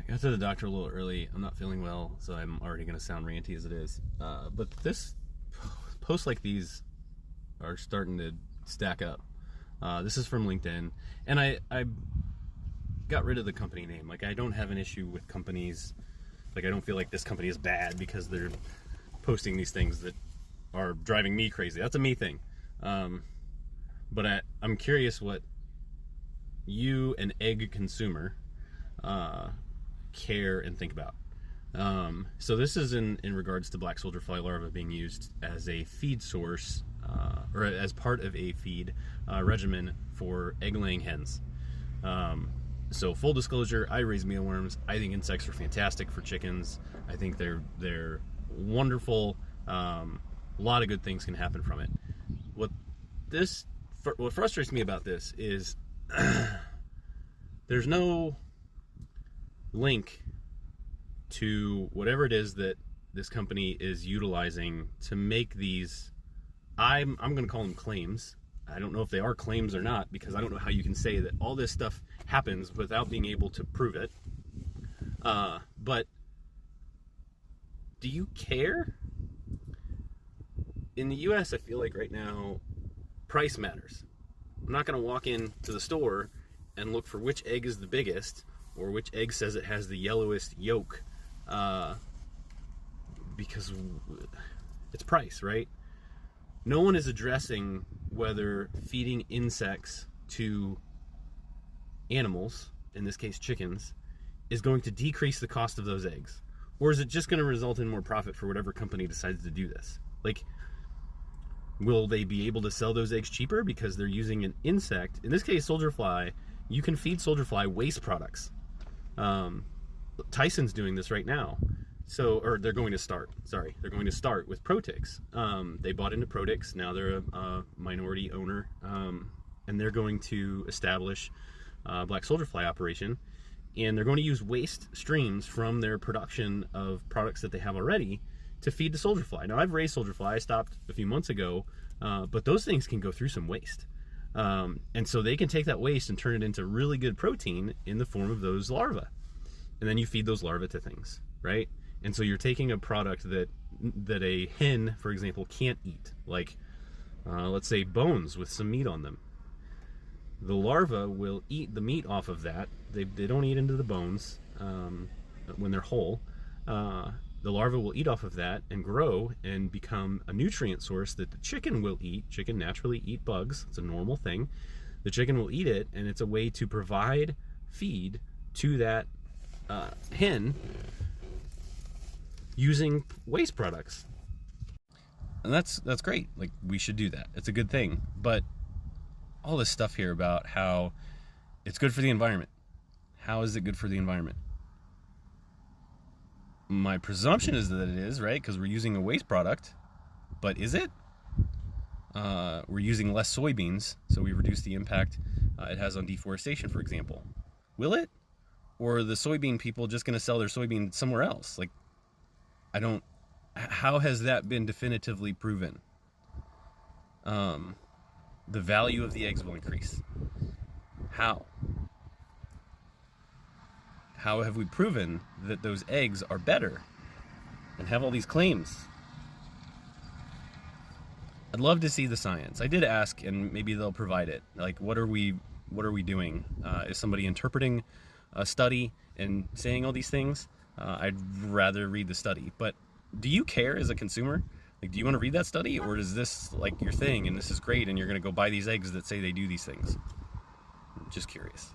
I got to the doctor a little early. I'm not feeling well, so I'm already going to sound ranty as it is. But this posts like these are starting to stack up. This is from LinkedIn, and I got rid of the company name. Like, I don't have an issue with companies. Like, I don't feel like this company is bad because they're posting these things that are driving me crazy. That's a me thing. But I'm curious what you, an egg consumer, care and think about. So this is in regards to black soldier fly larvae being used as a feed source, or as part of a feed regimen for egg-laying hens. So full disclosure, I raise mealworms. I think insects are fantastic for chickens. I think they're wonderful. A lot of good things can happen from it. What frustrates me about this is there's no link to whatever it is that this company is utilizing to make these. I'm going to call them claims. I don't know if they are claims or not, because I don't know how you can say that all this stuff happens without being able to prove it. But do you care? In the US, I feel like right now, price matters. I'm not going to walk into the store and look for which egg is the biggest or which egg says it has the yellowest yolk, because it's price, right? No one is addressing whether feeding insects to animals, in this case chickens, is going to decrease the cost of those eggs. Or is it just going to result in more profit for whatever company decides to do this? Like, will they be able to sell those eggs cheaper because they're using an insect? In this case, soldier fly. You can feed soldier fly waste products. Tyson's doing this right now. Or they're going to start. Sorry, they're going to start with Protix. They bought into Protix. Now they're a minority owner, and they're going to establish black soldier fly operation. And they're going to use waste streams from their production of products that they have already to feed the soldier fly. Now, I've raised soldier fly. I stopped a few months ago, but those things can go through some waste. And so they can take that waste and turn it into really good protein in the form of those larvae. And then you feed those larvae to things, right? And so you're taking a product that a hen, for example, can't eat. Like, let's say bones with some meat on them. The larva will eat the meat off of that. They don't eat into the bones when they're whole. The larva will eat off of that and grow and become a nutrient source that the chicken will eat. Chicken naturally eat bugs. It's a normal thing. The chicken will eat it, and it's a way to provide feed to that hen using waste products. And that's great. Like, we should do that. It's a good thing. But all this stuff here about how it's good for the environment. How is it good for the environment? My presumption is that it is, right? Because we're using a waste product. But is it? We're using less soybeans, so we reduce the impact it has on deforestation, for example. Will it? Or are the soybean people just going to sell their soybean somewhere else? Like, how has that been definitively proven? The value of the eggs will increase. How? How have we proven that those eggs are better and have all these claims? I'd love to see the science. I did ask, and maybe they'll provide it. Like, what are we doing? Is somebody interpreting a study and saying all these things? I'd rather read the study. But do you care as a consumer? Like, do you want to read that study, or is this like your thing and this is great and you're going to go buy these eggs that say they do these things? I'm just curious.